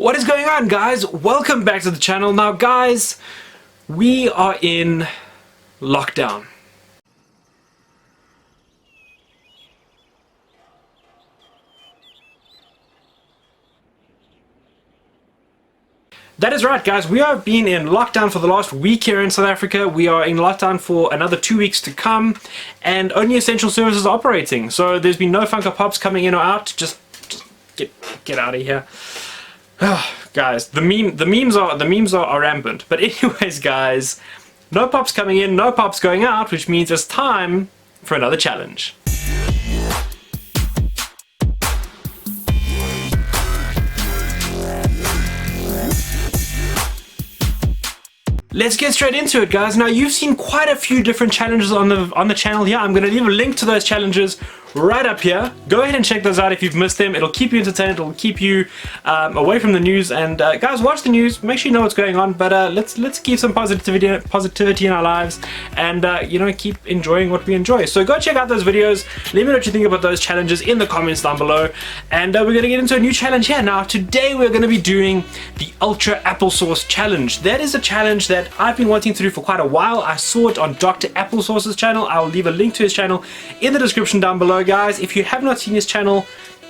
What is going on, guys? Welcome back to the channel. Now guys, we are in lockdown. That is right, guys. We have been in lockdown for the last week here in South Africa. We are in lockdown for another 2 weeks to come, and only essential services are operating. So there's been no Funko Pops coming in or out. Just get out of here. Guys, the memes are rampant. But anyways, guys, no pops coming in, no pops going out, which means it's time for another challenge. Let's get straight into it, guys. Now, you've seen quite a few different challenges on the channel here. I'm going to leave a link to those challenges right up here. Go ahead and check those out if you've missed them. It'll keep you entertained. It'll keep you away from the news. And guys, watch the news. Make sure you know what's going on. But let's keep some positivity in our lives, and you know, keep enjoying what we enjoy. So go check out those videos. Let me know what you think about those challenges in the comments down below. And we're going to get into a new challenge here. Now, today we're going to be doing the Ultra-Applesauce challenge. That is a challenge that I've been wanting to do for quite a while. I saw it on Dr. Applesauce's channel. I'll leave a link to his channel in the description down below, guys. If you have not seen his channel,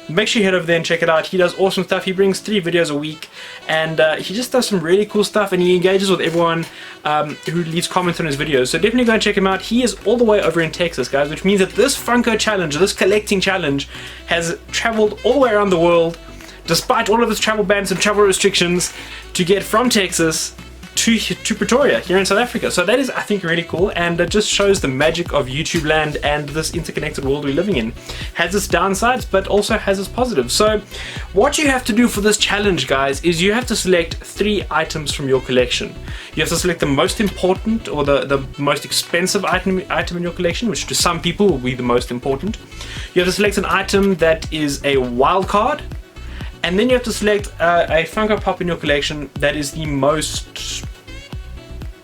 make sure you head over there and check it out. He does awesome stuff. He brings 3 videos a week, and he just does some really cool stuff, and he engages with everyone who leaves comments on his videos. So definitely go and check him out. He is all the way over in Texas, guys, which means that this Funko challenge, this collecting challenge, has traveled all the way around the world, despite all of its travel bans and travel restrictions, to get from Texas to Pretoria here in South Africa. So that is, I think, really cool, and it just shows the magic of YouTube land and this interconnected world we're living in. Has its downsides, but also has its positives. So what you have to do for this challenge, guys, is you have to select 3 items from your collection. You have to select the most important or the most expensive item in your collection, which to some people will be the most important. You have to select an item that is a wild card, and then you have to select a Funko Pop in your collection that is the most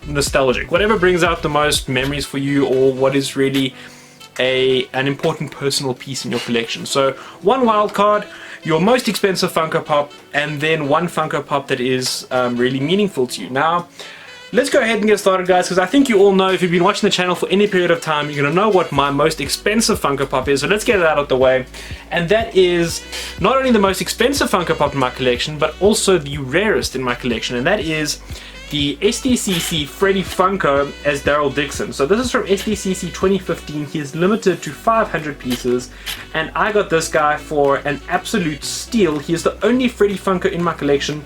nostalgic, whatever brings out the most memories for you, or what is really an important personal piece in your collection. So 1 wild card, your most expensive Funko Pop, and then 1 Funko Pop that is really meaningful to you. Now, let's go ahead and get started, guys, because I think you all know, if you've been watching the channel for any period of time, you're going to know what my most expensive Funko Pop is. So let's get it out of the way. And that is not only the most expensive Funko Pop in my collection, but also the rarest in my collection. And that is the SDCC Freddy Funko as Daryl Dixon. So this is from SDCC 2015. He is limited to 500 pieces, and I got this guy for an absolute steal. He is the only Freddy Funko in my collection.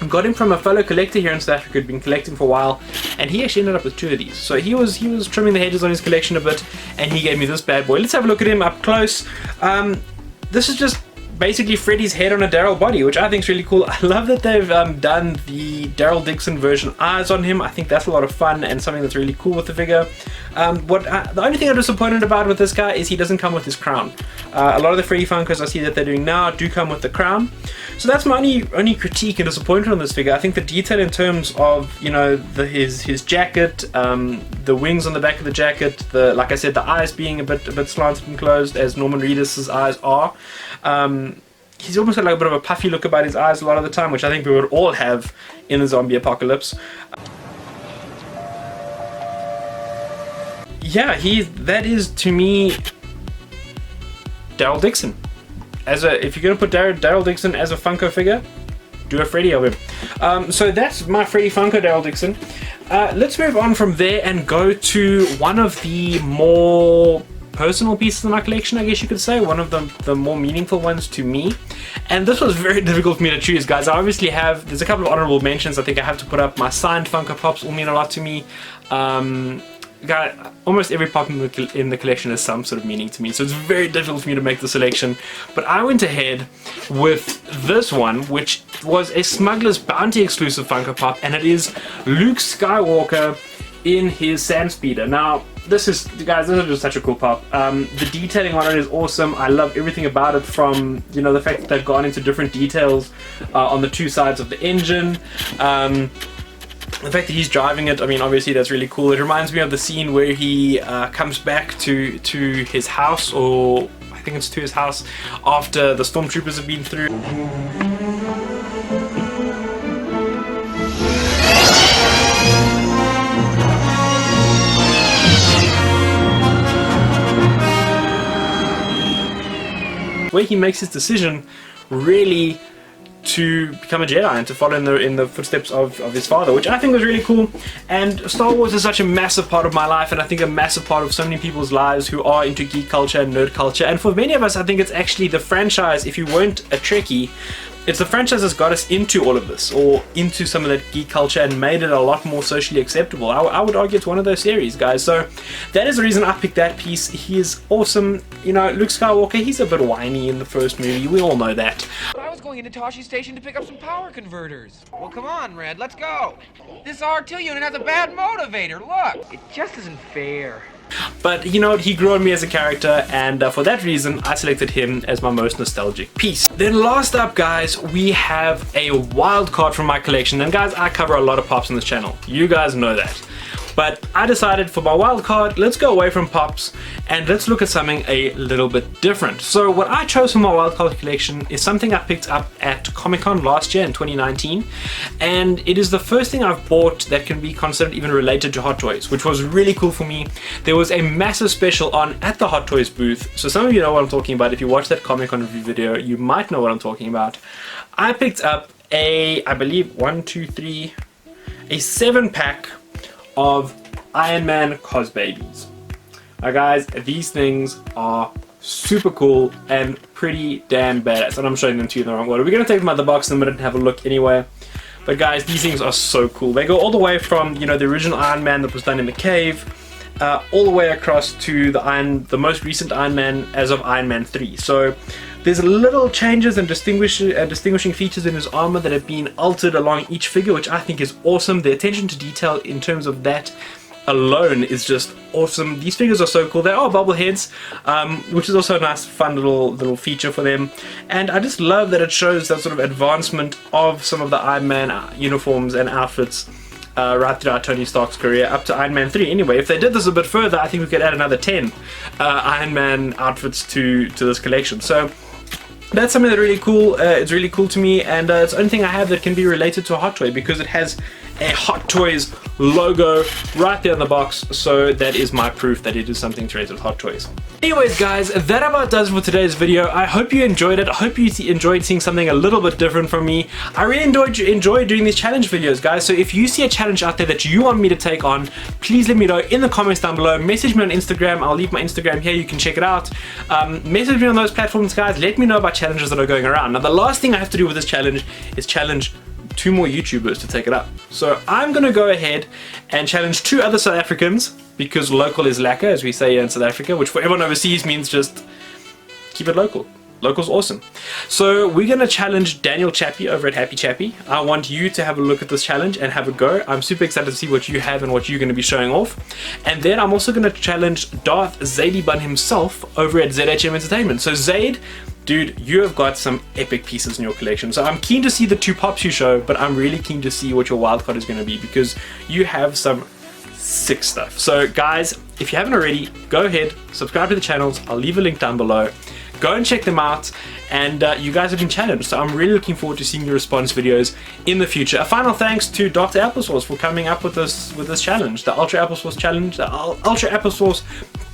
Got him from a fellow collector here in South Africa who'd been collecting for a while, and he actually ended up with 2 of these. So he was trimming the hedges on his collection a bit, and he gave me this bad boy. Let's have a look at him up close. This is just basically Freddy's head on a Daryl body, which I think is really cool. I love that they've done the Daryl Dixon version eyes on him. I think that's a lot of fun and something that's really cool with the figure. The only thing I'm disappointed about with this guy is he doesn't come with his crown. A lot of the Freddy Funkos I see that they're doing now do come with the crown. So that's my only critique and disappointment on this figure. I think the detail in terms of, you know, his jacket, the wings on the back of the jacket, like I said, the eyes being a bit slanted and closed, as Norman Reedus' eyes are. He's almost got like a bit of a puffy look about his eyes a lot of the time, which I think we would all have in the zombie apocalypse. Yeah, that is, to me, Daryl Dixon. If you're gonna put Daryl Dixon as a Funko figure, do a Freddy of him. So that's my Freddy Funko Daryl Dixon. Let's move on from there and go to one of the more personal pieces in my collection, I guess you could say, one of the more meaningful ones to me. And this was very difficult for me to choose, guys. I obviously there's a couple of honorable mentions. I think I have to put up my signed Funko Pops, all mean a lot to me. Almost every pop in the collection has some sort of meaning to me, so it's very difficult for me to make the selection. But I went ahead with this one, which was a Smuggler's Bounty exclusive Funko Pop, and it is Luke Skywalker in his sand speeder. Now, this is just such a cool pop. The detailing on it is awesome. I love everything about it, from, you know, the fact that they've gone into different details on the 2 sides of the engine. The fact that he's driving it, I mean, obviously that's really cool. It reminds me of the scene where he comes back to his house, or I think it's to his house, after the stormtroopers have been through. where he makes his decision really to become a Jedi and to follow in the footsteps of his father, which I think was really cool. And Star Wars is such a massive part of my life, and I think a massive part of so many people's lives who are into geek culture and nerd culture. And for many of us, I think it's actually the franchise, if you weren't a Trekkie, it's the franchise that's got us into all of this, or into some of that geek culture, and made it a lot more socially acceptable. I would argue it's one of those series, guys. So that is the reason I picked that piece. He is awesome. You know, Luke Skywalker, he's a bit whiny in the first movie. We all know that. I was going into Toshi Station to pick up some power converters. Well, come on, Red, let's go. This R2 unit has a bad motivator, look. It just isn't fair. But you know what, he grew on me as a character, and for that reason I selected him as my most nostalgic piece. Then last up, guys, we have a wild card from my collection. And guys, I cover a lot of Pops on this channel, you guys know that. But I decided for my wild card, let's go away from Pops and let's look at something a little bit different. So what I chose for my wild card collection is something I picked up at Comic-Con last year in 2019, and it is the first thing I've bought that can be considered even related to Hot Toys, which was really cool for me. There was a massive special on at the Hot Toys booth, so some of you know what I'm talking about. If you watched that Comic-Con review video, you might know what I'm talking about. I picked up I believe a 7-pack of Iron Man cos babies. Now guys, these things are super cool and pretty damn badass, and I'm showing them to you in the wrong order. We're gonna take them out of the box in a minute and have a look anyway. But guys, these things are so cool. They go all the way from, you know, the original Iron Man that was done in the cave, all the way across to the most recent Iron Man as of Iron Man 3. So there's little changes and distinguishing features in his armor that have been altered along each figure, which I think is awesome. The attention to detail in terms of that alone is just awesome. These figures are so cool. They are bobbleheads, which is also a nice fun little feature for them. And I just love that it shows that sort of advancement of some of the Iron Man uniforms and outfits right throughout Tony Stark's career up to Iron Man 3. Anyway, if they did this a bit further, I think we could add another 10 Iron Man outfits to this collection. So that's something that's really cool. It's really cool to me, and it's the only thing I have that can be related to a Hot Toy, because it has a Hot Toys logo right there on the box, so that is my proof that it is something to relate with Hot Toys. Anyways guys, that about does it for today's video. I hope you enjoyed it. I hope you enjoyed seeing something a little bit different from me. I really enjoy doing these challenge videos, guys, so if you see a challenge out there that you want me to take on, please let me know in the comments down below. Message me on Instagram. I'll leave my Instagram here, you can check it out. Message me on those platforms, guys. Let me know about challenges that are going around. Now the last thing I have to do with this challenge is challenge 2 more YouTubers to take it up. So I'm gonna go ahead and challenge 2 other South Africans, because local is lekker, as we say here in South Africa, which for everyone overseas means just keep it local. Local's awesome. So we're gonna challenge Daniel Chappie over at Happy Chappie. I want you to have a look at this challenge and have a go. I'm super excited to see what you have and what you're gonna be showing off. And then I'm also gonna challenge Darth Zadie Bun himself over at ZHM Entertainment. So Zaid, dude, you have got some epic pieces in your collection. So I'm keen to see the 2 Pops you show, but I'm really keen to see what your wildcard is going to be, because you have some sick stuff. So guys, if you haven't already, go ahead, subscribe to the channels. I'll leave a link down below. Go and check them out, and you guys have been challenged, so I'm really looking forward to seeing your response videos in the future. A final thanks to Dr. Applesauce for coming up with this challenge, the Ultra-Applesauce challenge, the Ultra-Applesauce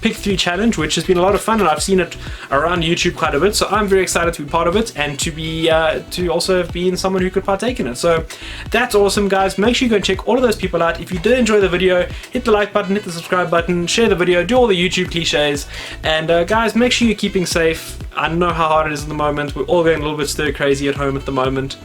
Pick 3 challenge, which has been a lot of fun, and I've seen it around YouTube quite a bit, so I'm very excited to be part of it, and to also have been someone who could partake in it. So that's awesome, guys. Make sure you go and check all of those people out. If you did enjoy the video, hit the like button, hit the subscribe button, share the video, do all the YouTube cliches, and guys, make sure you're keeping safe. I know how hard it is at the moment. We're all going a little bit stir crazy at home at the moment.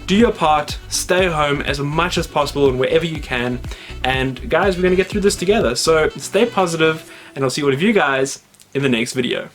Do your part, stay home as much as possible and wherever you can, and guys, we're going to get through this together. So stay positive, and I'll see all of you guys in the next video.